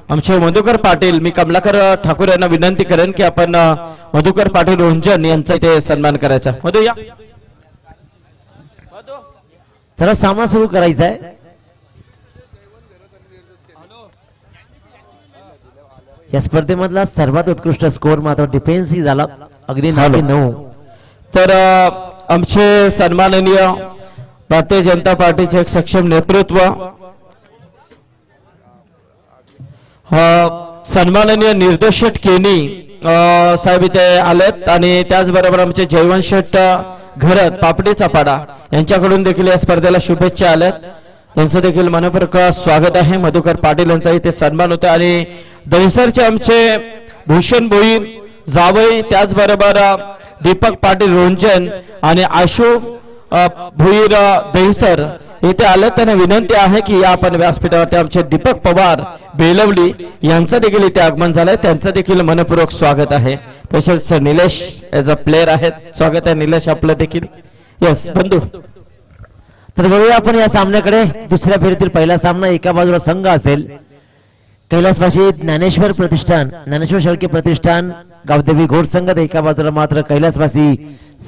आमचे मधुकर पाटील, मी कमलाकर ठाकूर यांना विनंती करेन की आपण मधुकर पाटील रोंजन यांचा इथे सन्मान करायचा. मधु या. चला सामना सुरू करायचा आहे. या स्पर्धेमधला सर्वात उत्कृष्ट स्कोर मात्र डिफेन्सही झाला, अगदी 9. तर आमचे सन्माननीय भारतीय जनता पार्टीचे एक सक्षम नेतृत्व, सन्माननीय निर्देशक केनी साहेब इथे आलेत आणि त्याचबरोबर आमचे जयवंत शेठ घरत पापडीचा पाडा यांच्याकडून देखील या स्पर्धेला शुभेच्छा आल्यात. त्यांचं देखील मनपूर्वक स्वागत आहे. मधुकर पाटील यांचा इथे सन्मान होता आणि दहिसरचे आमचे भूषण भोई जावई, त्याचबरोबर दीपक पाटील रोंजन आणि आशू भुईर दहिसर इथे आले. त्यांना विनंती आहे की या आपण व्यासपीठावरती आमचे दीपक पवार बेलवली यांचं देखील इथे आगमन झालंय, त्यांचं देखील मनपूर्वक स्वागत आहे. तसेच निलेश एज अ प्लेअर आहेत, स्वागत आहे निलेश आपलं देखील. यस बंधू. तर बघूया आपण या सामन्याकडे. दुसऱ्या फेरीतील पहिला सामना, एका बाजूला संघ असेल कैलासवासी ज्ञानेश्वर प्रतिष्ठान, ज्ञानेश्वर शेळके प्रतिष्ठान गावदेवी घोड संघ, तर एका बाजूला मात्र कैलासवासी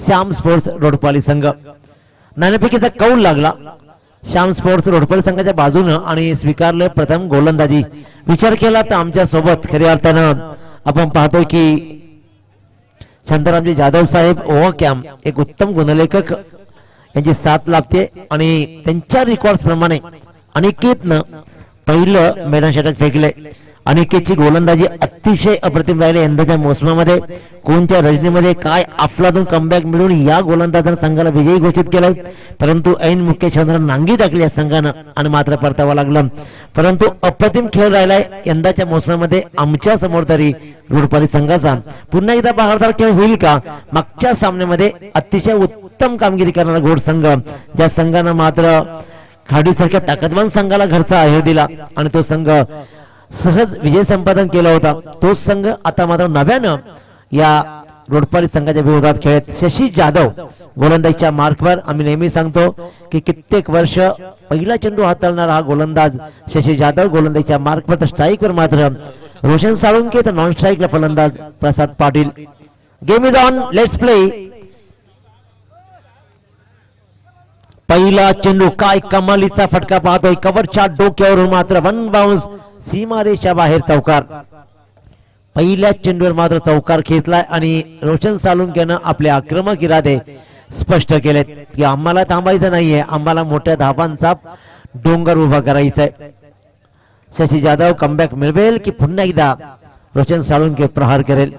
श्याम स्पोर्ट्स रोडपाली संघ. नाणेफेकीचा कौल लागला श्याम स्पोर्ट्स रोडपाली संघाच्या बाजूनं आणि स्वीकारले प्रथम गोलंदाजी. विचार केला तर आमच्या सोबत खऱ्या अर्थानं आपण पाहतोय की शांतारामजी जाधव साहेब ओव्हरकॅम एक उत्तम गुणलेखक यांची साथ लाभते आणि त्यांच्या रेकॉर्ड प्रमाणे अनिकेतनं पहिलं मैदान षटक फेकले. अनिकेतची गोलंदाजी अतिशय अप्रतिम राहिले यंदाच्या मोसमामध्ये. कोणत्या रजनीमध्ये काय अफलातून कमबॅक मिळून या गोलंदाजानं संघाला विजयी घोषित केलं, परंतु ऐन मुख्य चंद्रानं नांगी टाकली या संघानं आणि मात्र परतावं लागलं. परंतु अप्रतिम खेळ राहिलाय यंदाच्या मोसमामध्ये आमच्या समोर तरी रोडपाली संघाचा. पुन्हा एकदा बहारदार खेळ होईल का? मागच्या सामन्यामध्ये अतिशय उत्तम कामगिरी करणारा घोड संघ, ज्या संघानं मात्र खाडीसारख्या ताकदवान संघाला घरचा आहेर दिला आणि तो संघ सहज विजय संपादन केला होता, तोच संघ आता मात्र नव्यानं या रोडपाली संघाच्या विरोधात खेळत. शशी जाधव गोलंदाजीच्या मार्कवर. आम्ही नेहमी सांगतो की कित्येक वर्ष पहिला चेंडू हाताळणारा हा गोलंदाज शशी जाधव गोलंदाजीच्या मार्कवर, तर स्ट्राईकवर मात्र रोशन साळुंके, तर नॉन स्ट्राईकला फलंदाज Prasad Patil. Game is on, let's play. पहिला चेंडू, काय कमालीचा फटका पाहतोय, कव्हरच्या डोक्यावरून मात्र वन बाउन्स, सीमारेषा बाहेर चौकार. पहिल्या चेंडूवर मात्र चौकार खेचलाय आणि रोशन साळुंकेनं आपले आक्रमक इरादे स्पष्ट केलेत की आम्हाला थांबायचं नाहीये, आम्हाला मोठ्या धाबांचा डोंगर उभा करायचा आहे. शशी जाधव कमबॅक मिळवेल की पुन्हा एकदा रोशन साळुंके प्रहार करेल?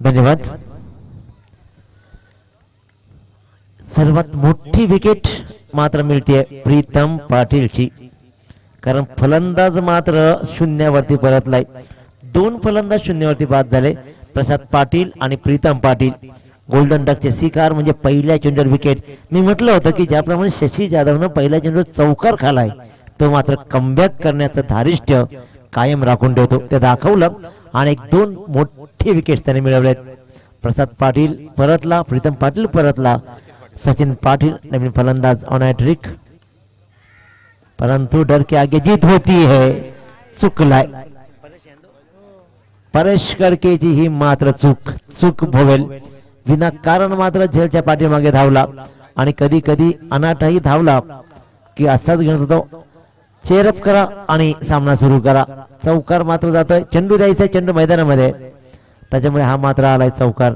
धन्यवाद. सर्वात मोठी विकेट मात्र मिळते प्रीतम पाटीलची, कारण फलंदाज मात्र शून्यावरती परतलाय. 2 फलंदाज शून्यावरती बाद झाले, प्रसाद पाटील आणि प्रीतम पाटील. गोल्डन डकचे शिकार म्हणजे पहिल्या चेंडूवर विकेट. मी म्हटलं होतं की ज्याप्रमाणे शशी जाधवनं पहिल्या चेंडूवर चौकार खालाय, तो मात्र कमबॅक करण्याचं धारिष्ट्य कायम राखून ठेवतो. ते दाखवलं आणि 2 मोठे विकेट त्याने मिळवलेत. प्रसाद पाटील परतला, प्रीतम पाटील परतला, सचिन पाटिल नवीन फलंदाज ऑन हॅट्रिक. परंतु डर के आगे जीत होती है, चुकलाय. परेश कडकेची ही मात्र चूक भोवेल. विनाकारण मात्र झेलच्या पाठीमागे धावला आणि कधी कधी अनाथही धावला की असाच घेऊन होतो, चेअरअप करा आणि सामना सुरू करा. चौकार मात्र जातोय, चेंडू द्यायचा चेंडू मैदानामध्ये, त्याच्यामुळे हा मात्र आलाय चौकार.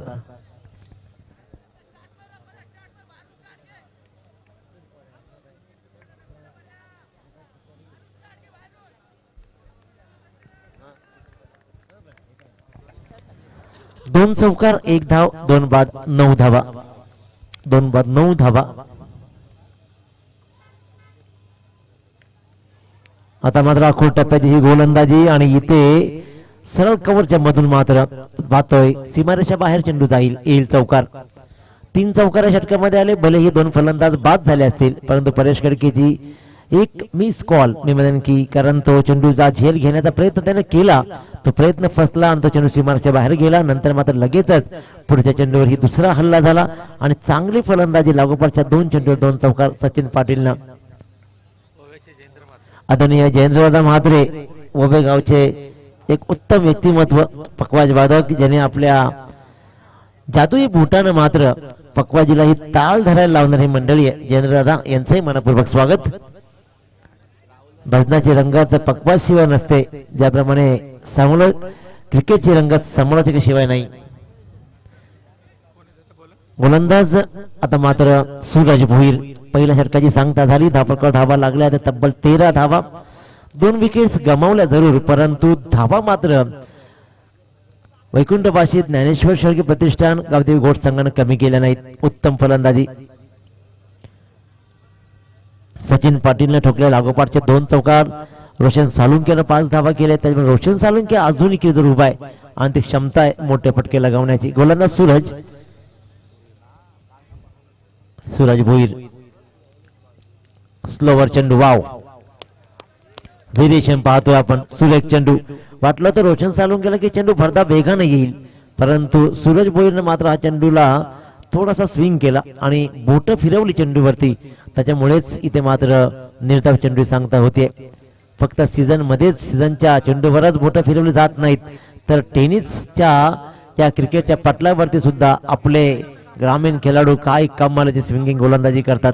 दोन चौकार 1 धाव, 2 बाद 9 धावा. 2 बाद 9 धावा. आता मात्र अखोड टप्प्याची ही गोलंदाजी आणि इथे सरळ कव्हरच्या मधून मात्र पाहतोय सीमारेषा बाहेर चेंडू येईल चौकार. 3 चौकार या षटकामध्ये आले, भलेही 2 फलंदाज बाद झाले असतील, परंतु परेश कडकेची एक मिस कॉल मी म्हणेन की, कारण तो चेंडूचा झेल घेण्याचा प्रयत्न त्याने केला, तो प्रयत्न फसला आणि तो चेंडू सीमारेषा बाहेर गेला. नंतर मात्र लगेचच पुढच्या चेंडूवर ही दुसरा हल्ला झाला आणि चांगली फलंदाजी लागोपाठच्या 2 चेंडूवर 2 चौकार सचिन पाटीलनं. आदरणीय जयेंद्रदादा म्हात्रे ओबे गावचे एक उत्तम व्यक्तिमत्व, पकवाज वादक, ज्याने आपल्या जादुई बुटानं मात्र पकवाजीला ही ताल धरायला लावणारी मंडळी आहे. जयेंद्रदादा यांचंही मनपूर्वक स्वागत. भजनाची रंगत पकवाज शिवाय नसते, ज्याप्रमाणे क्रिकेटची रंगत समालोचक शिवाय नाही. गोलंदाज आता मात्र सूरज भोईर. पहिल्या षटकाची सांगता झाली, धापकर धावा लागल्या, तब्बल 13 धावा. 2 विकेट्स गमावल्या जरूर, परंतु धावा मात्र वैकुंठवासी ज्ञानेश्वर शेळके प्रतिष्ठान गावदेवी घोट संघानं कमी केल्या नाहीत. उत्तम फलंदाजी. सचिन पाटीलने ठोकले लागोपाठचे 2 चौकार. रोशन सालुंकेनं 5 धावा केल्या, त्याच्यामुळे रोशन सालुंके अजून जर उभा आहे आणि ती क्षमता आहे मोठे फटके लगावण्याची. गोलंदाज सूरज भोईर. स्लोवर चेंडू, वाव, व्हेरिएशन पाहतोय आपण. सुरेख चेंडू. वाटलं तर रोशन सालुंकेला की चेंडू भरदा वेगाने येईल, परंतु सूरज भोईरने मात्र हा चेंडूला थोडासा स्विंग केला आणि बोट फिरवली चेंडूवरती, त्याच्यामुळेच इथे मात्र निर्धाव चेंडू सांगता होते. फक्त सीझनच्या चेंडूवरच बोट फिरवली जात नाहीत, तर टेनिसच्या या क्रिकेटच्या पटलावरती सुद्धा आपले ग्रामीण खेळाडू काय कमालीची स्विंगिंग गोलंदाजी करतात.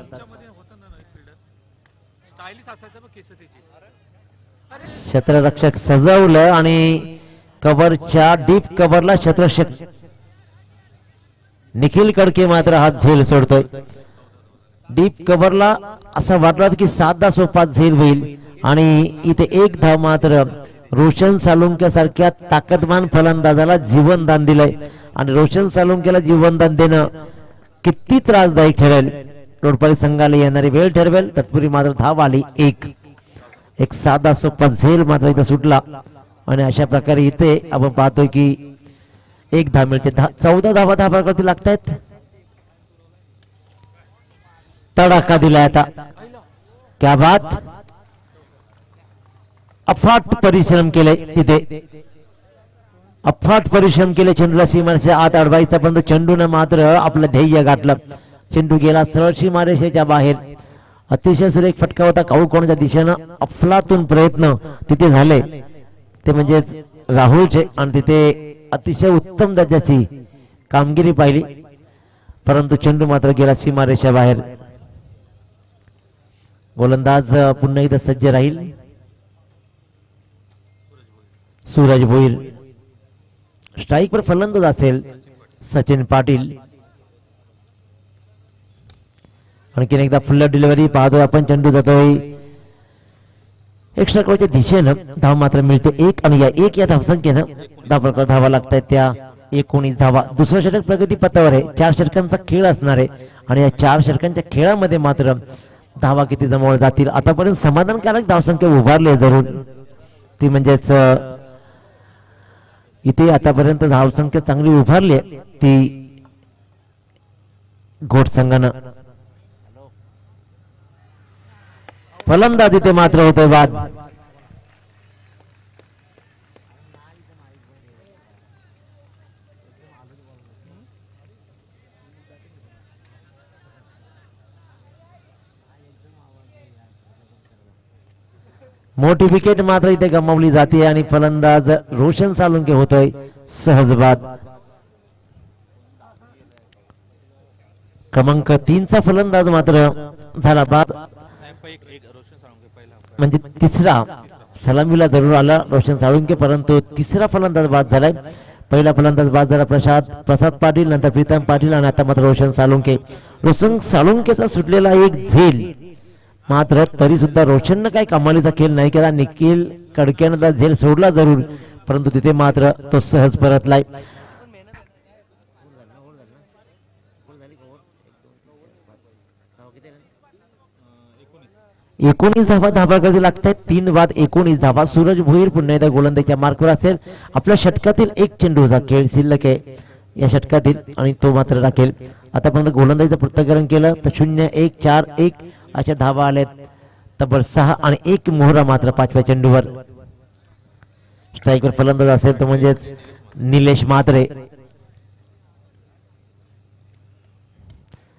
क्षेत्ररक्षक सजवलं आणि कव्हरच्या डीप कव्हरला क्षेत्ररक्षक निखिल कडके मात्र हा झेल सोडतोय. डीप कव्हरला असं वाटलं की साधा सोपा झेल होईल आणि इथे 1 धाव मात्र रोशन सालुंके सारख्या ताकदवान फलंदाजाला जीवनदान दिलंय. आणि रोशन सालुंकेला जीवनदान देणं किती त्रासदायक ठरेल, रोडपाली संघाला येणारी वेळ ठरवेल. तत्पूर्वी मात्र धाव आली 1. एक साधा सोपा झेल मात्र इथे सुटला आणि अशा प्रकारे इथे आपण पाहतोय की 1 धाव मिळते. 14 धावा धावावरती लागतायत. तडाखा दिलाय आता. क्या बात. अफाट परिश्रम केले तिथे, अफाट परिश्रम केले. चेंडूला सीमारेषेच्या आत अडवायचा, पण चेंडूने मात्र आपलं ध्येय गाठलं. चेंडू गेला सरळ सीमारेषेच्या बाहेर. अतिशय सुरेख फटका होता. काऊळ कोणाच्या दिशेनं अफलातून प्रयत्न तिथे झाले, ते म्हणजे राहुलचे, आणि तिथे अतिशय उत्तम दर्जाची कामगिरी पाहिली, परंतु चेंडू मात्र गेला सीमारेषा बाहेर. गोलंदाज पुन्हा इथं सज्ज राहील. सूरज भोईर. स्ट्राईक वर फलंदाज असेल सचिन पाटील. आणखीन एकदा फुल्ल डिलिव्हरी पाहतोय आपण. चेंडू जातोय एक्स्ट्रा कोच्या दिशेनं. धाव मात्र मिळते 1 आणि या 1 या धावसंख्येनं धावा लागतायत त्या 19 धावा. दुसरं षटक प्रगती पथावर आहे. 4 षटकांचा खेळ असणार आहे आणि या 4 षटकांच्या खेळामध्ये मात्र धावा किती जमवल्या जातील. आतापर्यंत समाधानकारक धावसंख्या उभारली जरूर ती म्हणजेच इथे आतापर्यंत धावसंख्या चांगली उभारली आहे ती घोट संघानं. फलंदाज इथे मात्र होतोय बाद. मोठी विकेट मात्र इथे गमावली जाते आणि फलंदाज रोशन सालुंके होतोय सहज बाद. क्रमांक 3 चा फलंदाज मात्र झाला बाद. म्हणजे तिसरा सलामीला जरूर आला रोशन साळुंके, परंतु तिसरा फलंदाज बाद झालाय. पहिला फलंदाज बाद झाला प्रसाद पाटील, नंतर प्रीतम पाटील आणि आता मात्र रोशन साळुंके. रोशन साळुंकेचा सुटलेला एक झेल मात्र तरी सुद्धा रोशननं काही कमालीचा खेळ नाही केला. निखिल कडक्यानं झेल सोडला जरूर, परंतु तिथे मात्र तो सहज परतलाय. 19 धावा धाबागती लागतात. 3 बाद 19 धावा. सूरज भोईर पुन्हा एकदा गोलंदाजीच्या मार्कवर असेल. आपल्या षटकातील एक चेंडूचा खेळ शिल्लक आहे या षटकातील आणि तो मात्र राखेल. आतापर्यंत गोलंदाजीचं पृथक्करण केलं तर 0-1-4-1 अशा धावा आल्यात. तब्बल 6 आणि 1 मोहरा मात्र 5व्या चेंडूवर. स्ट्राईकवर फलंदाज असेल तो म्हणजेच निलेश म्हात्रे.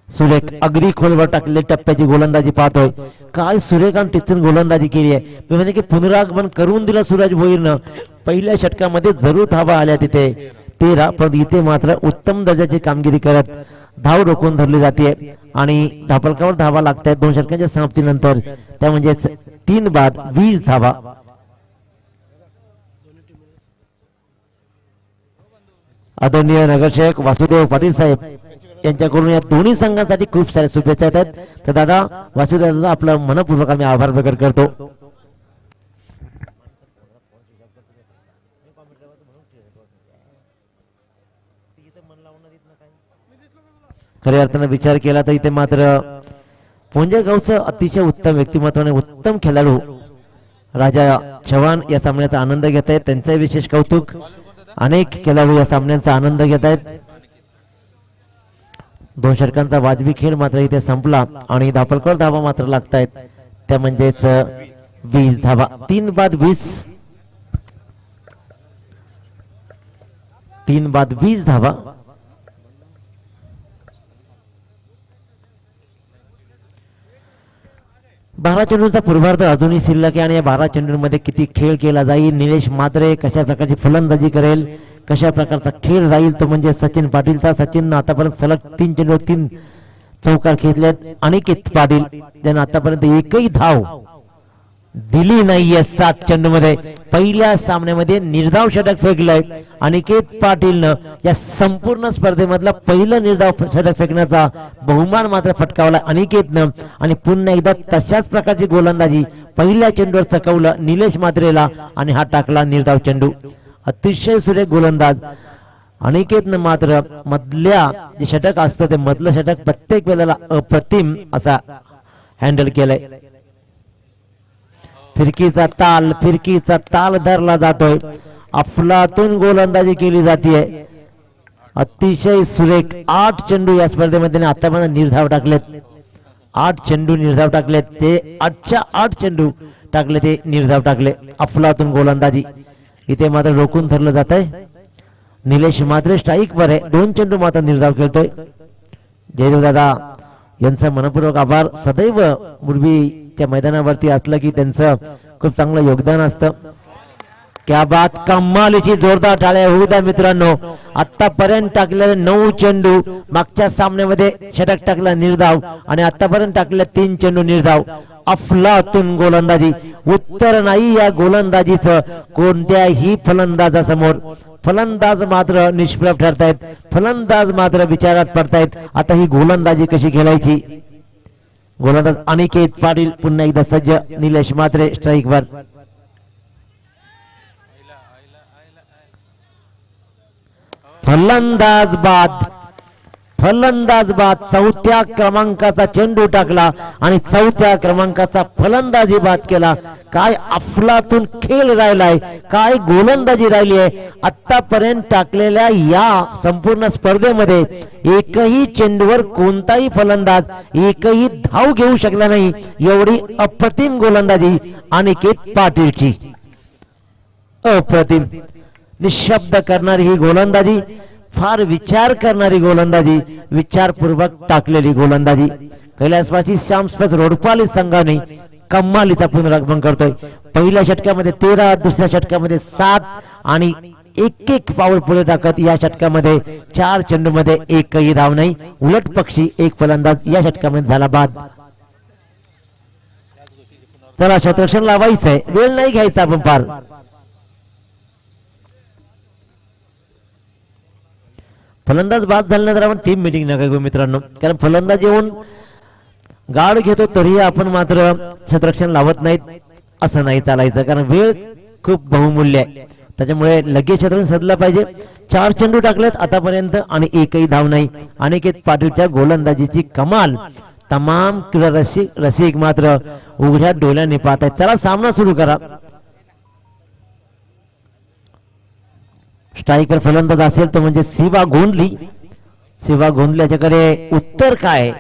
सुरेख अगदी खोलवर टाकले टप्प्याची गोलंदाजी पाहतोय. काय सुरेख आणि टिचून गोलंदाजी केली आहे. मी म्हणजे की पुनरागमन करून दिलं सूरज भोईरनं. पहिल्या षटकामध्ये जरूर धावा आल्या तिथे 13, पण इथे मात्र उत्तम दर्जाची कामगिरी करत धाव रोखून धरली जाते आणि धापलकावर धावा लागतात 2 षटकांच्या समाप्तीनंतर. त्या म्हणजेच 3 बाद 20 धावा. आदरणीय नगरसेवक वासुदेव पाटील साहेब यांच्याकडून या दोन्ही संघांसाठी खूप साऱ्या शुभेच्छा आहेत. तर दादा वासुदेव दादा आपला मनपूर्वक आम्ही आभार प्रकट करतो. खऱ्या अर्थानं विचार केला तर इथे मात्र पुंजगावचं अतिशय उत्तम व्यक्तिमत्वाने उत्तम खेळाडू राजा चव्हाण या सामन्याचा आनंद घेत आहेत. त्यांचं विशेष कौतुक. अनेक खेळाडू या सामन्याचा आनंद घेत आहेत. 2 षटकांचा वाजवी खेळ मात्र इथे संपला आणि धापलकर धावा मात्र लागतायत. त्या म्हणजेच 20 धावा. 3 बाद 20. 3 बाद 20 धावा. बारा चेंडूंचा पूर्वार्ध अजूनही शिल्लक आहे आणि या 12 चेंडूंमध्ये किती खेळ केला जाईल, निलेश म्हात्रे कशा प्रकारची फलंदाजी करेल, कशा प्रकारचा खेळ राहील तो म्हणजे सचिन पाटीलचा. सचिन आतापर्यंत सलग 3 चेंडू 3 चौकार खेळलेत. अनिकेत पाटील ज्यानं आतापर्यंत एकही धाव दिली नाहीये 7 चेंडूमध्ये. पहिल्या सामन्यामध्ये निर्धाव षटक फेकलंय अनिकेत पाटीलनं. या संपूर्ण स्पर्धेमधला पहिलं निर्धाव षटक फेकण्याचा बहुमान मात्र फटकावला अनिकेतनं आणि पुन्हा एकदा तशाच प्रकारची गोलंदाजी पहिल्या चेंडूवर चकवलं निलेश म्हात्रेला आणि हा टाकला निर्धाव चेंडू. अतिशय सुरेख गोलंदाज अनिकेतनं मात्र मधल्या जे षटक असतं ते मधलं षटक प्रत्येक वेळेला अप्रतिम असा हँडल केलंय. फिरकीचा ताल धरला जातोय. अफलातून गोलंदाजी केली जाते. अतिशय सुरेख 8 चेंडू या स्पर्धेमध्ये आतापर्यंत निर्धाव टाकलेत. 8 चेंडू निर्धाव टाकलेत. ते 8च्या 8 चेंडू टाकले ते निर्धाव टाकले. अफलातून गोलंदाजी इथे मात्र रोखून धरलं जात आहे. निलेश म्हात्रे स्ट्राईक वर आहे. 2 चेंडू मात्र निर्धाव खेळतोय. जयदेव दादा यांचा मनपूर्वक आभार. सदैव मुरबीच्या मैदानावरती असलं की त्यांचं खूप चांगलं योगदान असतं. क्या बात, कमालीची जोरदार टाळ्या होऊ द्या मित्रांनो. आतापर्यंत टाकलेले 9 चेंडू, मागच्या सामन्यामध्ये षटक टाकला निर्धाव आणि आतापर्यंत टाकले 3 चेंडू निर्धाव. अफलातून गोलंदाजी. उत्तर नाही या गोलंदाजीचं कोणत्याही फलंदाजासमोर. फलंदाज मात्र निष्प्रभ ठरतायत. फलंदाज मात्र विचारात पडतायत आता ही गोलंदाजी कशी खेळायची. गोलंदाज अनिकेत पाटील पुन्हा एकदा सज्ज. निलेश म्हात्रे स्ट्राईक वर. फलंदाज बाद चौथ्या क्रमांकाचा चेंडू टाकला आणि चौथ्या क्रमांकाचा फलंदाजी बाद केला. काय अफलातून खेळ राहिलाय, काय गोलंदाजी राहिली आहे. आतापर्यंत टाकलेल्या या संपूर्ण स्पर्धेमध्ये एकही चेंडूवर कोणताही फलंदाज एकही धाव घेऊ शकला नाही. एवढी अप्रतिम गोलंदाजी अनिकेत पाटीलची. अप्रतिम, निशब्द करणारी ही गोलंदाजी, फार विचार करणारी गोलंदाजी, विचारपूर्वक टाकलेली गोलंदाजी. कैलासवासी श्यामस्पर्श रोडपाली संघाने कमालीचा पुनरागमन करतोय. पहिल्या षटकामध्ये 13, दुसऱ्या षटकामध्ये 7 आणि एक पाऊल पुढे टाकत या षटकामध्ये 4 चेंडूमध्ये एकही धाव नाही. उलट पक्षी एक फलंदाज या षटकामध्ये झाला बाद. चला क्षेत्ररक्षण लावायचंय, वेळ नाही घ्यायचा आपण फार. फलंदाज बाद झाल्यानंतर आपण टीम मिटिंग नका घेऊ मित्रांनो, कारण फलंदाज येऊन गाड घेतो तरीही आपण मात्र क्षेत्ररक्षण लावत नाहीत, असं नाही चालायचं. कारण वेळ खूप बहुमूल्य आहे, त्याच्यामुळे लगेच क्षेत्ररक्षण सदलं पाहिजे. 4 चेंडू टाकलेत आतापर्यंत आणि एकही धाव नाही. अनिकेत पाटीलच्या गोलंदाजीची कमाल तमाम क्रीडा रसिक मात्र उघड्या डोळ्यांनी पाहत आहेत. चला सामना सुरू करा. स्ट्रायकर फलंदाज असेल तो म्हणजे शिवा गोंधली. शिवा गोंधली याच्याकडे उत्तर काय?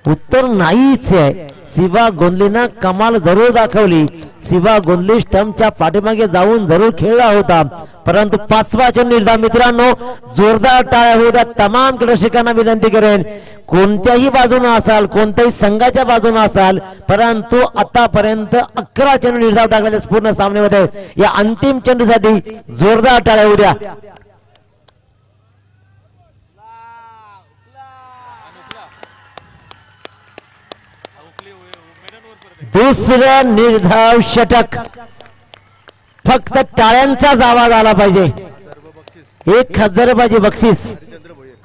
उत्तर नाहीच आहे. शिवा गोंधलीनं कमाल जरूर दाखवली. शिवा गोंधली स्टंपच्या पाठीमागे जाऊन जरूर खेळला होता, परंतु 5वा चेंडू निर्धार. मित्रांनो जोरदार टाळ्या होऊ द्या. तमाम रसिकांना विनंती करेन, कोणत्याही बाजूने असाल, कोणत्याही संघाच्या बाजूने असाल, परंतु आतापर्यंत 11 चेंडू निर्धाव टाकलेल्या पूर्ण सामन्यामध्ये या अंतिम चेंडूसाठी जोरदार टाळ्या होऊ द्या. दुसरं निर्धाव षटक, फक्त टाळ्यांचाच आवाज आला पाहिजे. 1000 रुपयाचे बक्षीस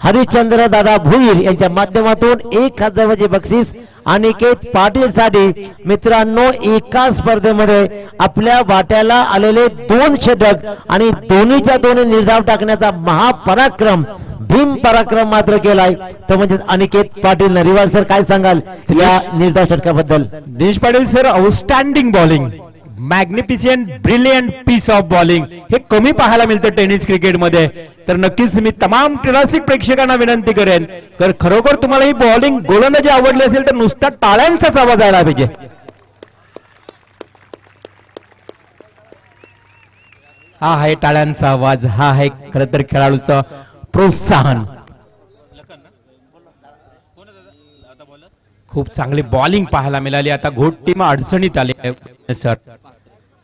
हरिश्चंद्र दादा भुईर यांच्या माध्यमातून 1000 रुपयाचे बक्षीस अनिकेत पाटील साठी. मित्रांनो एका स्पर्धेमध्ये आपल्या वाट्याला आलेले 2 षटक आणि दोन्हीच्या दोन्ही निर्धाव टाकण्याचा महापराक्रम, भीम पराक्रम मात्र केलाय तो म्हणजे अनिकेत पाटील. रिवाल सर काय सांगाल या निर्धाव षटकाबद्दल? Dinesh Patil sir, outstanding bowling, magnificent brilliant piece of bowling हे कमी पाहायला मिळतं टेनिस क्रिकेटमध्ये. तर नक्कीच मी तमाम क्रीडारसिक प्रेक्षकांना विनंती करेन, तर खरोखर तुम्हाला ही बॉलिंग गोलंदाजी आवडली असेल तर नुसता टाळ्यांचाच आवाज आला पाहिजे. हा आहे टाळ्यांचा आवाज, हा आहे खर तर खेळाडूचं प्रोत्साहन. खूप चांगली बॉलिंग पाहायला मिळाली. आता घोट टीम अडचणीत आली आहे सर,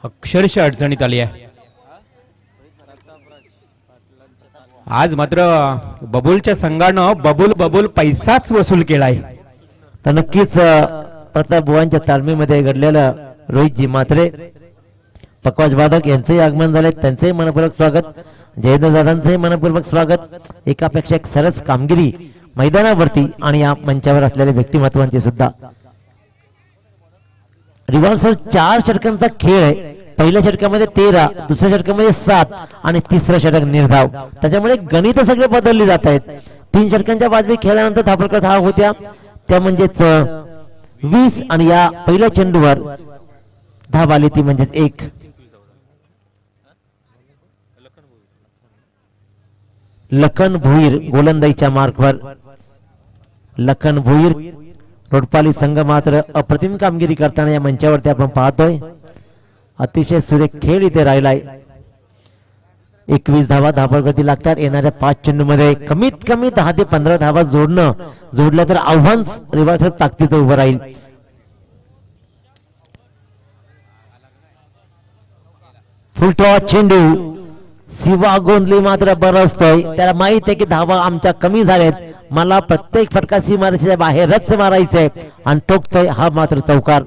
अक्षरशः अडचणीत आली आहे. आज मात्र बबुलच्या संघानं बबुल पैसाच वसूल केलाय. तर नक्कीच प्रताप बुवांच्या तालमीमध्ये घडलेलं रोहितजी म्हात्रे पकवाज वादक यांचंही आगमन झालंय, त्यांचंही मनपूर्वक स्वागत. जयेंद्र दादांचंही मनपूर्वक स्वागत. एकापेक्षा एक सरस कामगिरी मैदानावरती आणि या मंचावर असलेल्या व्यक्तिमत्वांची सुद्धा. रिव्हर्सल 4 षटकांचा खेळ आहे. पहिल्या षटकामध्ये 13, दुसऱ्या षटकामध्ये 7 आणि तिसरं षटक निर्धाव. त्याच्यामुळे गणित सगळे बदलली जात आहेत. 3 षटकांच्या बाजू खेळल्यानंतर धापडकर धाव होत्या त्या म्हणजेच 20 आणि या पहिल्या चेंडूवर धाव आली ती म्हणजेच 1. लखन भुईर गोलंदाजीच्या मार्कवर. लखन भुईर रोडपाली संघ मात्र अप्रतिम कामगिरी करताना या मंचावरती आपण पाहतोय. अतिशय सुरेख खेळ इथे राहिलाय. 21 धावा धापडगती लागतात. येणाऱ्या 5 चेंडूमध्ये कमीत कमी 10 ते 15 धावा जोडल्या तर आव्हान रिव्हर्सल ताकदीचं उभं राहील. फुलटॉस चेंडू. शिवा गोंधली मात्र बरसतोय, त्याला माहित आहे की धावा आमच्या कमी झाल्यात, मला प्रत्येक फटका सीमारेषेच्या बाहेरच मारायचंय आणि टोकतोय. हा मात्र चौकार.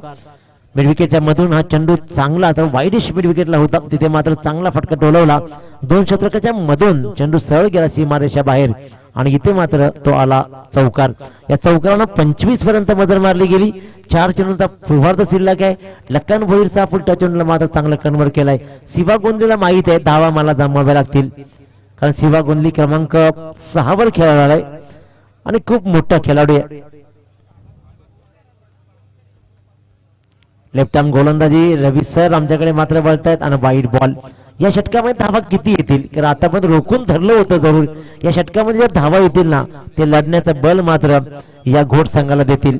मिडविकेटच्या मधून हा चेंडू चांगला वाईडिश मिडविकेटला होता, तिथे मात्र चांगला फटका डोलवला. 2 षटकाच्या मधून चेंडू सरळ गेला सीमारेषा बाहेर आणि इथे मात्र तो आला चौकार. या चौकारानं 25 पर्यंत मजल मारली गेली. 4 चेंडूंचा पूर्वार्ध शिल्लक आहे. लखन भोईरचा फुलटा चेंडूला मात्र चांगला कन्व्हर्ट केलाय. शिवा गोंदलीला माहित आहे धावा मला जमवाव्या लागतील, कारण शिवा गोंदली क्रमांक 6 वर खेळायला आलाय आणि खूप मोठा खेळाडू आहे. लेफ्ट आर्म गोलंदाजी रवी सर आमच्याकडे मात्र बोलतायत आणि वाईट बॉल. या षटकामध्ये धावा किती येतील, कारण आतापर्यंत रोखून धरलं होतं जरूर. या षटकामध्ये जर धावा येतील ना, ते लढण्याचं बल मात्र या घोट संघाला देतील.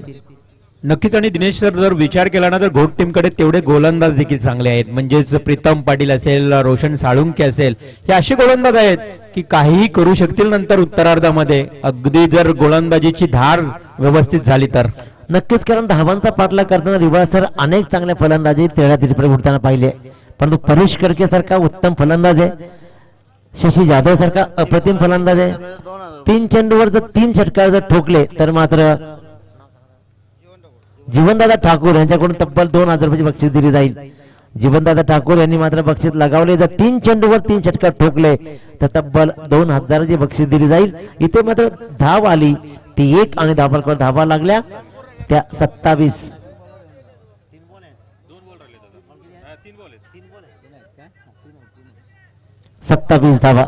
नक्कीच. आणि दिनेश सर जर विचार केला ना तर घोट टीमकडे तेवढे गोलंदाज देखील चांगले आहेत. म्हणजेच प्रीतम पाटील असेल, रोशन साळुंके असेल, हे असे गोलंदाज आहेत की काहीही करू शकतील नंतर उत्तरार्धामध्ये, अगदी जर गोलंदाजीची धार व्यवस्थित झाली तर. नक्कीच, कारण धावांचा पाठलाग करताना रिवाळ सर अनेक चांगल्या फलंदाजी तेढ्या तिरपे उडताना पाहिले, परंतु परेश कडके सारखा उत्तम फलंदाज आहे, शशी जाधव सारखा अप्रतिम फलंदाज आहे. 3 चेंडूवर जर 3 षटकार जर ठोकले तर मात्र जीवनदादा ठाकूर यांच्याकडून तब्बल 2,000 रुपयाची बक्षीस दिली जाईल. जीवनदादा ठाकूर यांनी मात्र बक्षीस लगावले. जर 3 चेंडूवर 3 षटकार ठोकले तर तब्बल 2,000ची बक्षीस दिली जाईल. इथे मात्र धाव आली ती 1 आणि धावफलकावर धावा लागल्या त्या 27. 27 धावा.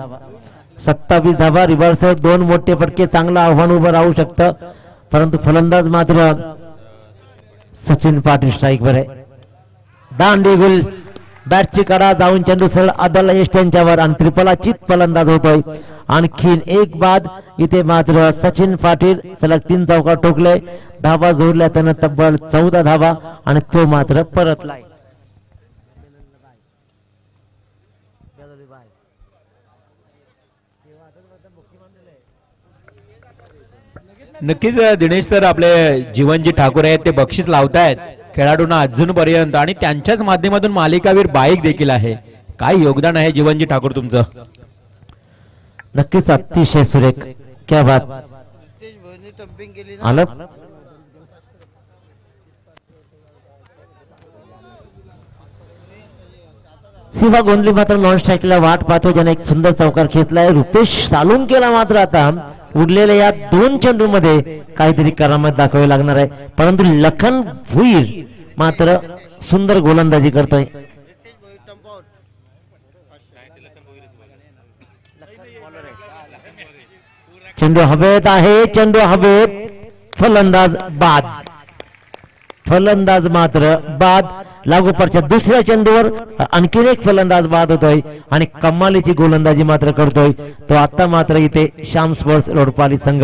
27 धावा. रिव्हर्स 2 मोठे फटके, चांगलं आव्हान उभं राहू शकतं, परंतु फलंदाज मात्र सचिन पाटील स्ट्राईक वर आहे. दांडी गुल बॅटची कडा जाऊन चेंडू सरळ अदल त्यांच्यावर आणि त्रिफलाचित फलंदाज होतोय. आणखीन एक बाद. इथे मात्र सचिन पाटील सलग 3 चौकार ठोकले, धावा जोडल्या त्यानं तब्बल 14 धावा आणि तो मात्र परतलाय. नक्कीच दिनेश सर आपले जीवनजी ठाकूर आहेत ते बक्षीस लावतायत खेळाडूंना अजूनपर्यंत, आणि त्यांच्याच माध्यमातून मालिकावीर बाईक देखील आहे. काय योगदान आहे जीवनजी ठाकूर तुमचं. नक्कीच अतिशय सुरेख. क्या बात. आलं शिवा गोंधली मात्र नॉन स्ट्राईकला वाट पाहतो, ज्याने एक सुंदर चौकार खेचलाय. रुपेश सालुंकेला मात्र आता उरलेल्या या 2 चेंडूमध्ये काहीतरी करामत दाखवावी लागणार आहे, परंतु लखन भुईर मात्र सुंदर गोलंदाजी करतोय. चेंडू हवेत आहे, चेंडू हवेत. फलंदाज बाद. फलंदाज मात्र बाद. लागोपाठच्या दुसऱ्या चेंडूवर आणखीन एक फलंदाज बाद होतोय आणि कमालीची गोलंदाजी मात्र करतोय तो आता मात्र इथे श्याम स्पोर्ट्स रोडपाली संघ.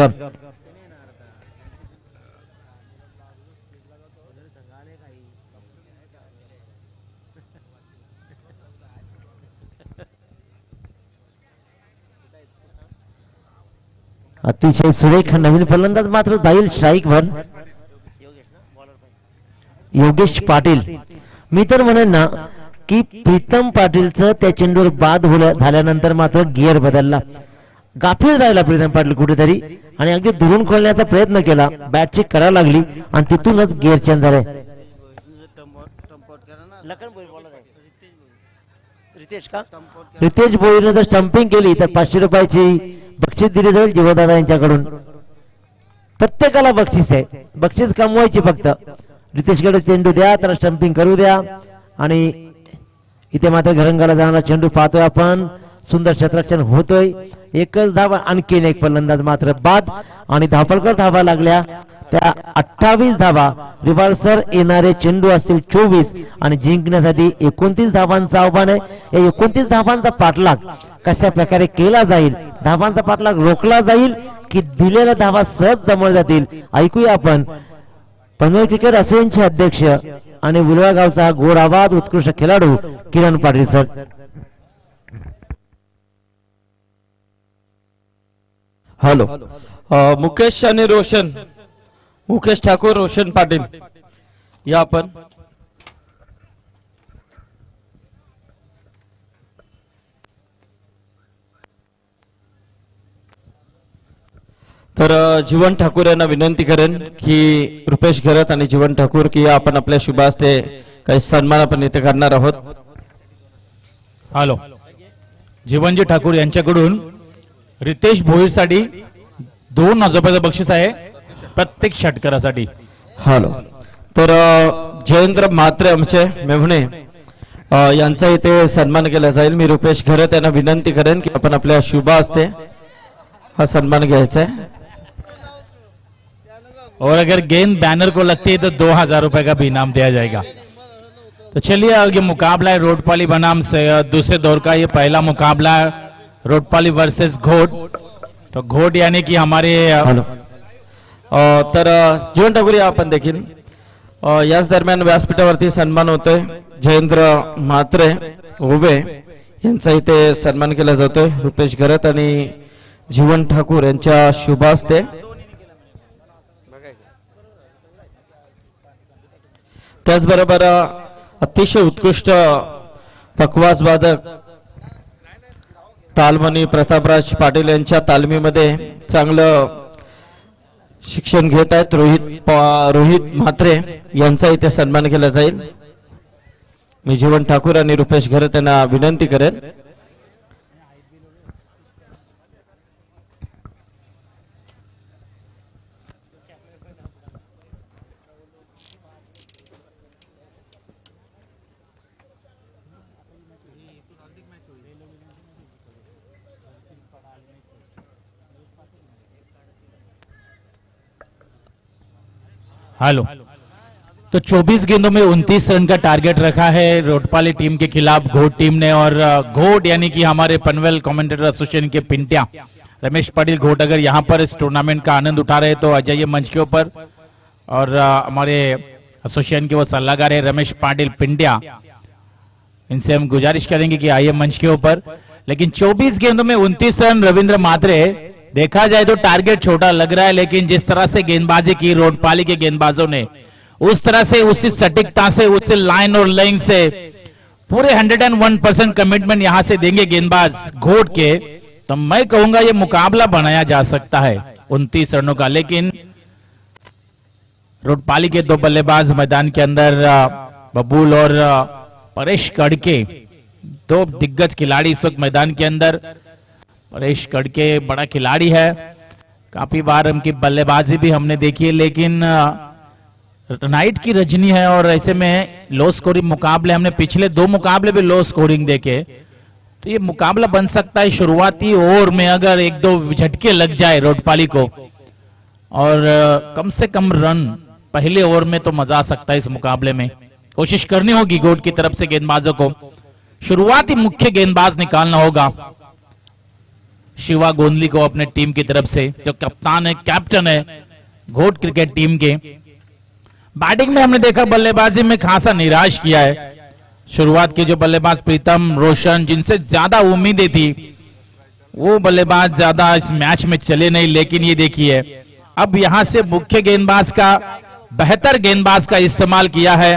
अतिशय सुरेख नवीन फलंदाज मात्र जाईल स्ट्राईक वर. योगेश पाटील. मी तर म्हणेन ना की प्रीतम पाटीलचं त्या चेंडूवर बाद झाल्यानंतर मात्र गिअर बदलला. गाफील राहिला प्रीतम पाटील कुठेतरी आणि अगदी दुरून खोलण्याचा प्रयत्न केला, बॅटची करा लागली आणि तिथूनच गिअर चेंज झाले. रितेश भोईरने जर स्टंपिंग केली तर 500 रुपयाची बक्षीस दिली जाईल जीवदादा यांच्याकडून. प्रत्येकाला बक्षीस आहे, बक्षीस कमवायची फक्त. रितेशकडे चेंडू द्या, त्याला स्टंपिंग करू द्या. आणि इथे मात्र घरंगाला जाणारा चेंडू पाहतोय आपण. सुंदर क्षेत्ररक्षण होतोय. एकच धावा. आणखीन एक फलंदाज मात्र बाद आणि धावफलकावर धावा लागल्या त्या 28 धावा. रिव्हर्सर येणारे चेंडू असतील 24 आणि जिंकण्यासाठी 29 धावांचं आव्हान आहे. या 29 धावांचा पाठलाग कशा प्रकारे केला जाईल, धावांचा पाठलाग रोखला जाईल की दिलेल्या धावा सहज जमवल्या जातील, ऐकूया आपण. पनवेल क्रिकेट असोसिएशनचे अध्यक्ष आणि उलवा गावचा गोड आवाज उत्कृष्ट खेळाडू किरण पाटील सर. हॅलो. मुकेश आणि रोशन, मुकेश ठाकूर, रोशन पाटील या आपण. तर जीवन ठाकूर यांना विनंती करेन की रुपेश घरत आणि जीवन ठाकूर की आपण आपल्या शुभ हस्ते काही सन्मान आपण इथे करणार आहोत. हॅलो. जीवनजी ठाकूर यांच्याकडून रितेश भोईरसाठी 2,000 बक्षीस आहे प्रत्येक षटकारासाठी. हॅलो. तर जयेंद्र म्हात्रे आमचे मेहुणे यांचा इथे सन्मान केला जाईल. मी रुपेश घरत यांना विनंती करेन की आपण आपल्या शुभ हस्ते हा सन्मान घ्यायचा है. और अगर गेंद बैनर को लगती है तो 2,000 रुपए का भी इनाम दिया जाएगा. तो चलिए आगे मुकाबला है रोडपाली बनाम से दूसरे दौर का. ये पहला मुकाबला है रोडपाली वर्सेस घोट. तो घोट यानी कि हमारे हॅलो. तर जीवन ठाकूर आपण देखील याच दरम्यान व्यासपीठावरती सन्मान होतोय. जयेंद्र म्हात्रे ओवे यांचा इथे सन्मान केला जातोय. रुपेश घरत आणि जीवन ठाकूर यांच्या शुभ हस्ते. त्याचबरोबर अतिशय उत्कृष्ट पखवाज वादक तालमनी प्रतापराज पाटील यांच्या तालमीमध्ये चांगलं शिक्षण घेत आहेत रोहित म्हात्रे यांचा इथे सन्मान केला जाईल. मी जीवन ठाकूर आणि रुपेश घरत यांना विनंती करेन. हेलो. तो 24 गेंदों में 29 रन का टारगेट रखा है रोडपाली टीम के खिलाफ घोट टीम ने. और घोट यानी कि हमारे पनवेल कमेंटेटर एसोसिएशन के पिंटिया रमेश पाटिल घोट अगर यहाँ पर इस टूर्नामेंट का आनंद उठा रहे तो आ जाइए मंच के ऊपर. और हमारे एसोसिएशन के वो सलाहकार है रमेश पाटिल पिंटिया, इनसे हम गुजारिश करेंगे कि आइए मंच के ऊपर. लेकिन 24 गेंदों में 29 रन रविंद्र म्हात्रे. देखा जाए तो टारगेट छोटा लग रहा है, लेकिन जिस तरह से गेंदबाजी की रोडपाली के गेंदबाजों ने, उस तरह से उसी सटीकता से उस लाइन और लाइन से पूरे 101% कमिटमेंट यहां से देंगे गेंदबाज घोट के, तो मैं कहूंगा ये मुकाबला बनाया जा सकता है 29 रनों का. लेकिन रोडपाली के दो बल्लेबाज मैदान के अंदर बबूल और परेश कड़के, दो दिग्गज खिलाड़ी इस वक्त मैदान के अंदर. परेश कड़के बड़ा खिलाड़ी है, काफी बार उनकी बल्लेबाजी भी हमने देखी है, लेकिन नाइट की रजनी है और ऐसे में लो स्कोरिंग मुकाबले हमने पिछले 2 मुकाबले भी लो स्कोरिंग देखे. तो ये मुकाबला बन सकता है शुरुआती ओवर में अगर 1-2 झटके लग जाए रोडपाली को और कम से कम रन पहले ओवर में, तो मजा आ सकता है इस मुकाबले में. कोशिश करनी होगी गोट की तरफ से गेंदबाजों को. शुरुआती मुख्य गेंदबाज निकालना होगा शिवा गोंदली को अपने टीम की तरफ से, जो कप्तान है, कैप्टन है घोट क्रिकेट टीम के. बैटिंग में हमने देखा बल्लेबाजी में खासा निराश किया है. शुरुआत के जो बल्लेबाज प्रीतम, रोशन, जिनसे ज्यादा उम्मीदें थी, वो बल्लेबाज ज्यादा इस मैच में चले नहीं. लेकिन ये देखिए अब यहां से मुख्य गेंदबाज का, बेहतर गेंदबाज का इस्तेमाल किया है.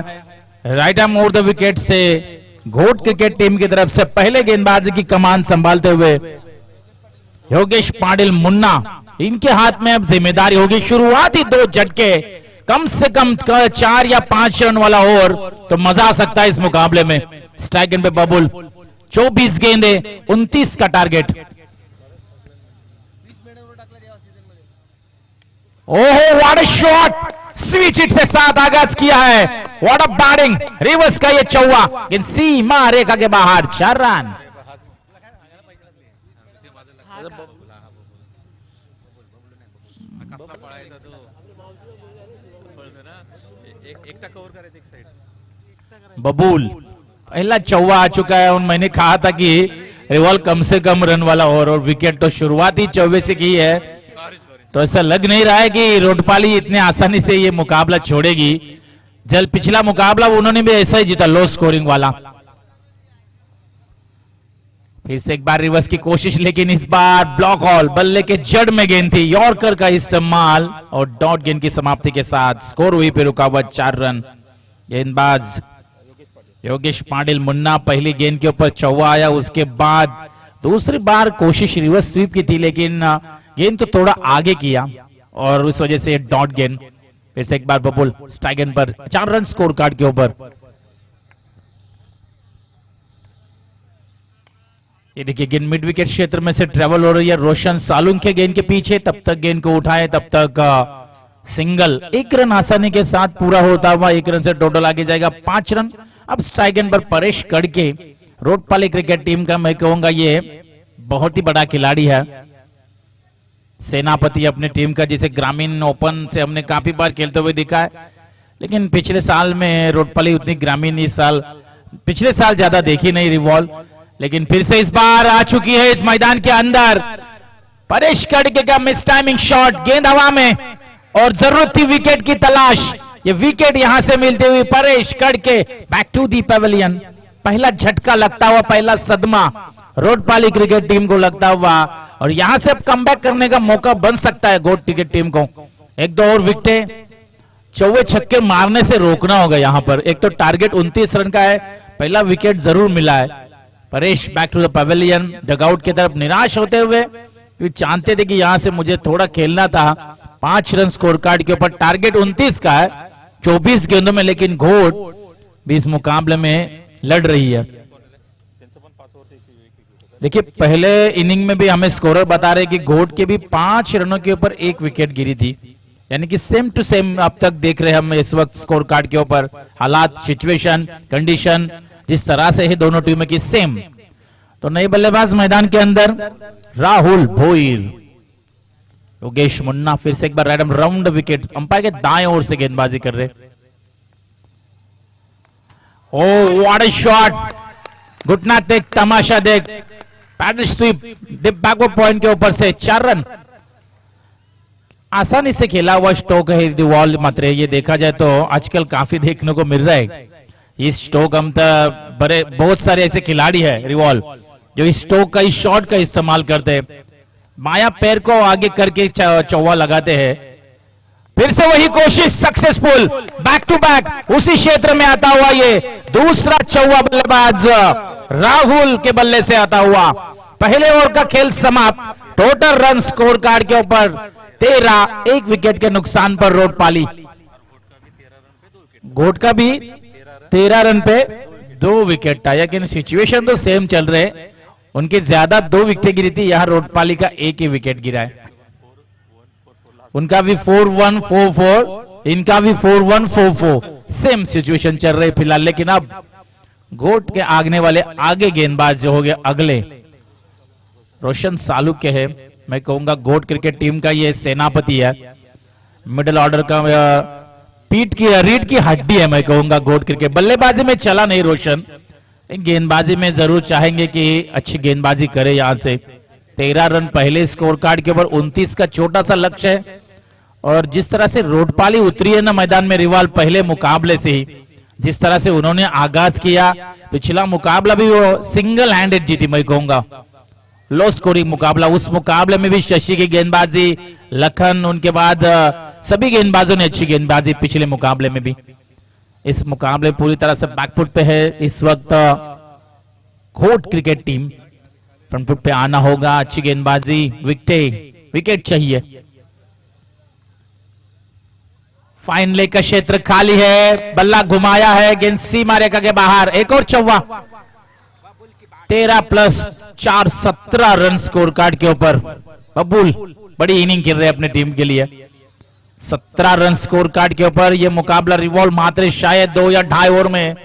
Right arm over the wicket से घोट क्रिकेट टीम की तरफ से पहले गेंदबाजी की कमान संभालते हुए योगेश पाटिल मुन्ना, इनके हाथ में अब जिम्मेदारी होगी. शुरुआती 2 झटके, कम से कम 4 या 5 रन वाला ओवर, तो मजा आ सकता है इस मुकाबले में. स्ट्राइक एंड पे बबुल. 24 गेंदे, 29 का टारगेट. ओहो what a shot, switch hit से साथ आगाज किया है. व्हाट अ बैटिंग, रिवर्स का ये चौवा, लेकिन सीमा रेखा के बाहर 4 रन. बबूल पहला चौवा आ चुका है और मैंने कहा था कि रिवॉल्व कम से कम रन वाला और विकेट तो शुरुआती 24 से की है. तो ऐसा लग नहीं रहा है कि रोडपाली इतने आसानी से ये मुकाबला छोड़ेगी. जल पिछला मुकाबला उन्होंने भी ऐसा ही जीता, लो स्कोरिंग वाला. फिर से एक बार रिवर्स की कोशिश, लेकिन इस बार ब्लॉक हॉल, बल्ले के जड़ में गेंद थी. यॉर्कर का इस्तेमाल और डॉट गेंद की समाप्ति के साथ स्कोर हुई पे रुका हुआ 4 रन. गेंदबाज योगेश पाटिल मुन्ना, पहली गेंद के ऊपर चौवा आया, उसके बाद दूसरी बार कोशिश रिवर्स स्वीप की थी, लेकिन गेंद तो थोड़ा आगे किया और उस वजह से डॉट गेंद. फिर से एक बार बबुल स्ट्राइक एंड पर 4 रन स्कोर कार्ड के ऊपर. ये देखिए गेंद मिड विकेट क्षेत्र में से ट्रेवल हो रही है रोशन सालुंखे गेंद के पीछे, तब तक गेंद को उठाए, तब तक सिंगल। 1 रन आसानी के साथ पूरा होता हुआ 1 रन से टोटल आगे जाएगा 5 रन। अब स्ट्राइक एंड पर परेश कड़के, रोडपाली क्रिकेट टीम का मैं कहूंगा ये बहुत ही बड़ा खिलाड़ी है, सेनापति अपनी टीम का, जिसे ग्रामीण ओपन से हमने काफी बार खेलते हुए देखा है, लेकिन पिछले साल में रोडपाली उतनी ग्रामीण इस साल, पिछले साल ज्यादा देखी नहीं रिवॉल्व, लेकिन फिर से इस बार आ चुकी है इस मैदान के अंदर। परेश कड़के का मिस टाइमिंग शॉट, गेंद हवा में और जरूरत थी विकेट की तलाश, ये विकेट यहां से मिलते हुए परेश कड़के बैक टू दी पेविलियन। पहला झटका लगता हुआ, पहला सदमा रोडपाली क्रिकेट टीम को लगता हुआ, और यहां से अब कमबैक करने का मौका बन सकता है गोट क्रिकेट टीम को। 1-2 और विकेटें, चौवे छक्के मारने से रोकना होगा यहां पर। एक तो टारगेट 29 रन का है, पहला विकेट जरूर मिला है। Paresh back to the pavilion, dugout की तरफ निराश होते हुए, चाहते थे कि यहां से मुझे थोड़ा खेलना था। 5 रन स्कोर कार्ड के ऊपर, टारगेट 29 का है 24 गेंदों में, लेकिन घोट भी इस मुकाबले में लड़ रही है। देखिए पहले इनिंग में भी हमें स्कोरर बता रहे कि घोट के भी 5 रनों के ऊपर 1 विकेट गिरी थी, यानी कि सेम टू सेम अब तक देख रहे हैं हम इस वक्त स्कोर कार्ड के ऊपर। हालात, सिचुएशन, कंडीशन जिस तरह से है दोनों टीमों की सेम। तो नए बल्लेबाज मैदान के अंदर राहुल भोईर, योगेश मुन्ना फिर से एक बार राउंड विकेट, अंपायर के दाएं ओर से गेंदबाजी कर रहे। ओ व्हाट अ शॉट, घुटना देख, तमाशा देख, paddle sweep, deep backward point के ऊपर से 4 रन। आसानी से खेला हुआ स्ट्रोक है वॉल, मात्र ये देखा जाए तो आजकल काफी देखने को मिल रहा है। इस स्ट्रोक हम तो बड़े बहुत सारे ऐसे खिलाड़ी है रिवॉल्व जो इस स्ट्रोक का, इस शॉट का इस्तेमाल करते हैं, माया पैर को आगे करके चौवा लगाते हैं। फिर से वही कोशिश सक्सेसफुल, बैक टू बैक उसी क्षेत्र में आता हुआ ये दूसरा चौवा बल्लेबाज राहुल के बल्ले से आता हुआ। पहले ओवर का खेल समाप्त, टोटल रन स्कोर कार्ड के ऊपर 13, 1 विकेट के नुकसान पर रोडपाली। घोट का भी 13 रन पे 2 विकेट था, लेकिन सिचुएशन तो सेम चल रहे, उनके ज्यादा 2 विकेट गिरी थी, यहां रोडपाली का 1 ही विकेट गिरा है। उनका भी 4-1, 4-4, इनका भी 4-1, 4-4, सेम सिचुएशन चल रही फिलहाल। लेकिन अब घोट के आगने वाले आगे गेंदबाज जो हो गए अगले रोशन सालुके है, मैं कहूंगा घोट क्रिकेट टीम का ये सेनापति है, मिडिल ऑर्डर का पीठ की रीढ़ की हड्डी है, मैं कहूंगा घोट क्रिकेट। बल्लेबाजी में चला नहीं रोशन, गेंदबाजी में जरूर चाहेंगे कि अच्छी गेंदबाजी करे। यहां से 13 रन पहले स्कोर कार्ड के ऊपर, 29 का छोटा सा लक्ष्य है, और जिस तरह से रोडपाली उतरी है ना मैदान में रिवाल, पहले मुकाबले से ही जिस तरह से उन्होंने आगाज किया, पिछला मुकाबला भी वो सिंगल हैंडेड जीती, मैं कहूंगा लो स्कोरिंग मुकाबला। उस मुकाबले में भी शशि की गेंदबाजी, लखन, उनके बाद सभी गेंदबाजों ने अच्छी गेंदबाजी पिछले मुकाबले में भी। इस मुकाबले पूरी तरह से बैकफुट पे है इस वक्त घोट क्रिकेट टीम, फ्रंट फुट पे आना होगा, अच्छी गेंदबाजी, विकेट चाहिए। फाइन लेग का क्षेत्र खाली है, बल्ला घुमाया है, गेंद सीमा रेखा के बाहर, एक और चौवा। 13 + 4, 17 रन स्कोर कार्ड के ऊपर। बबूल बड़ी इनिंग खेल रहे अपने टीम के लिए, 17 रन स्कोर कार्ड के ऊपर। यह मुकाबला रिवॉल्व मात्र शायद 2 या 2.5 ओवर में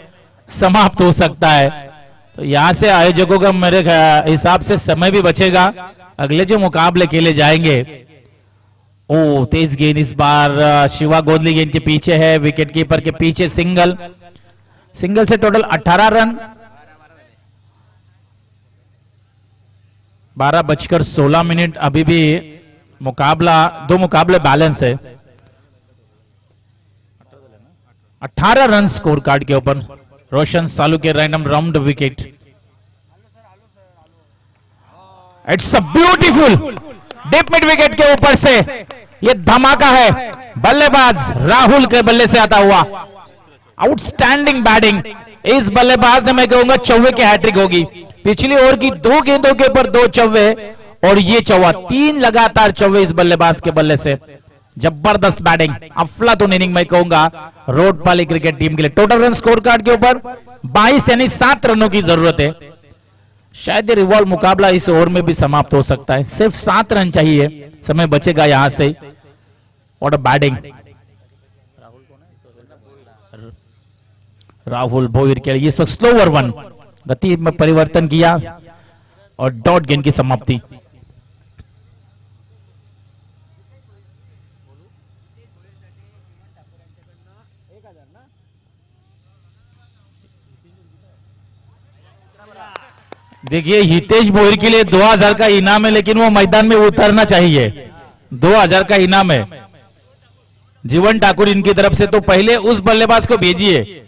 समाप्त हो सकता है, तो यहां से आयोजकों का मेरे हिसाब से समय भी बचेगा, अगले जो मुकाबले खेले जाएंगे। ओ तेज गेंद इस बार शिवा गोदली गेंद के पीछे है, विकेट कीपर के पीछे सिंगल से टोटल 18 रन। 12:16 अभी भी मुकाबला, 2 मुकाबले बैलेंस है। 18 रन स्कोर कार्ड के ऊपर। रोशन सालू के random round wicket. It's a beautiful deep mid wicket के ऊपर से ये धमाका है, बल्लेबाज राहुल के बल्ले से आता हुआ। आउटस्टैंडिंग बैटिंग इस बल्लेबाज ने, मैं कहूंगा चौवे की हैट्रिक होगी। पिछली ओवर की 2 गेंदों के ऊपर 2 चौवे और ये चौवा, 3 लगातार चौवे इस बल्लेबाज के बल्ले से। जबरदस्त बैटिंग, अफलातून इनिंग मैं कहूंगा रोडपाली क्रिकेट टीम के लिए। टोटल रन स्कोर कार्ड के ऊपर 22 यानी 7 रनों की जरूरत है। शायद ये रिवॉल्व मुकाबला इस ओवर में भी समाप्त हो सकता है। सिर्फ 7 रन चाहिए, समय बचेगा यहां से। What a batting. Rahul Bhoir के लिए इस वक्त स्लोवर 1, गति में परिवर्तन किया और डॉट गेंद की समाप्ति। देखिए हितेश भोईर के लिए 2000 का इनाम है, लेकिन वो मैदान में उतरना चाहिए। 2000 का इनाम है जीवन ठाकुर इनकी तरफ से। तो पहले उस बल्लेबाज को भेजिए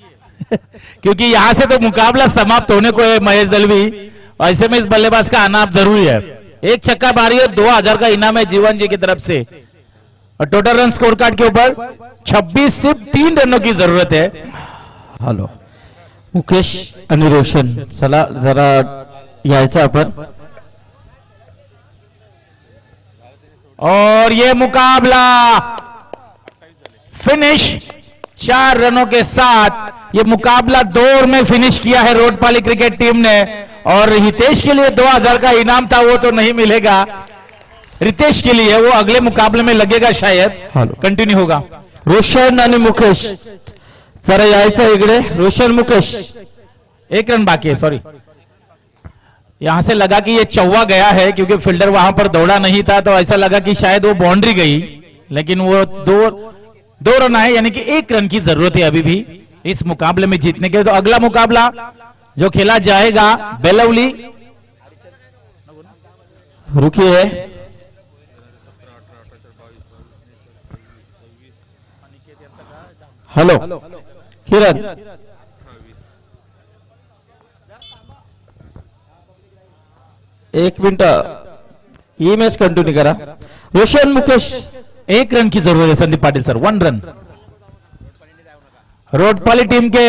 क्योंकि यहां से तो मुकाबला समाप्त होने को है महेश दलवी। ऐसे में इस बल्लेबाज का आना जरूरी है। एक छक्का मारी है, 2000 का इनाम है जीवन जी की तरफ से। और टोटल रन स्कोर कार्ड के ऊपर 26, सिर्फ 3 रनों की जरूरत है। हॅलो मुकेश आणि रोशन, चला जरा यायचं आपण। और ये मुकाबला फिनिश 4 रनों के साथ। ये मुकाबला 2 ओवर में फिनिश किया है रोडपाली क्रिकेट टीम ने। और हितेश के लिए 2000 का इनाम था, वो तो नहीं मिलेगा। रितेश के लिए वो अगले मुकाबले में लगेगा, शायद कंटिन्यू होगा। रोशन आणि मुकेश, जरा यायचं इकडे। रोशन मुकेश, 1 रन बाकी है, सॉरी। यहां से लगा कि ये चौवा गया है क्योंकि फील्डर वहां पर दौड़ा नहीं था, तो ऐसा लगा कि शायद वो बाउंड्री गई, लेकिन वो 2 रन आए, यानी कि 1 रन की जरूरत है अभी भी इस मुकाबले में जीतने के। तो अगला मुकाबला जो खेला जाएगा बेलवली, रुकिए। हॅलो किरण, एक मिनिट, ही मॅच कंटिन्यू करा। रोशन मुकेश, 1 रन की जरूरत है Sandeep Patil sir, 1 run. Rodpali team के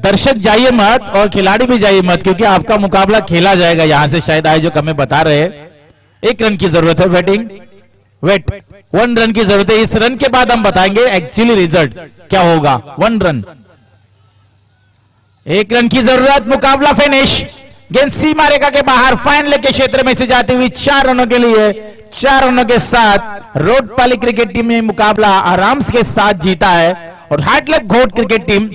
दर्शक जाइए मत और खिलाड़ी भी जाइए मत, क्योंकि आपका मुकाबला खेला जाएगा यहां से, शायद आयोजक हमें बता रहे हैं। 1 रन की जरूरत है, वेटिंग वेट 1 रन की जरूरत है। इस रन के बाद हम बताएंगे एक्चुअली रिजल्ट क्या होगा। 1 रन, 1 रन की जरूरत, मुकाबला फिनिश। गेंद सीमा रेखा के बाहर फाइन लेग के क्षेत्र में से जाती हुई 4 रनों के लिए, 4 रनों के साथ रोडपाली क्रिकेट टीम ने मुकाबला आराम के साथ जीता है। और हार्टलक घोट क्रिकेट टीम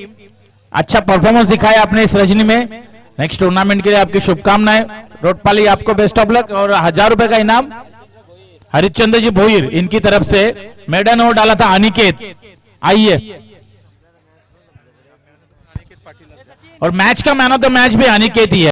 अच्छा परफॉर्मेंस दिखाया अपने इस रजनी में। नेक्स्ट टूर्नामेंट के लिए आपकी शुभकामनाएं। रोडपाली आपको बेस्ट ऑफ लक। और 1000 रुपए का इनाम हरिश्चंद्र जी भोईर इनकी तरफ से। मेडन ओवर डाला था अनिकेत, आइए। और मैच का मैन ऑफ द मैच भी अनिकेत ही है।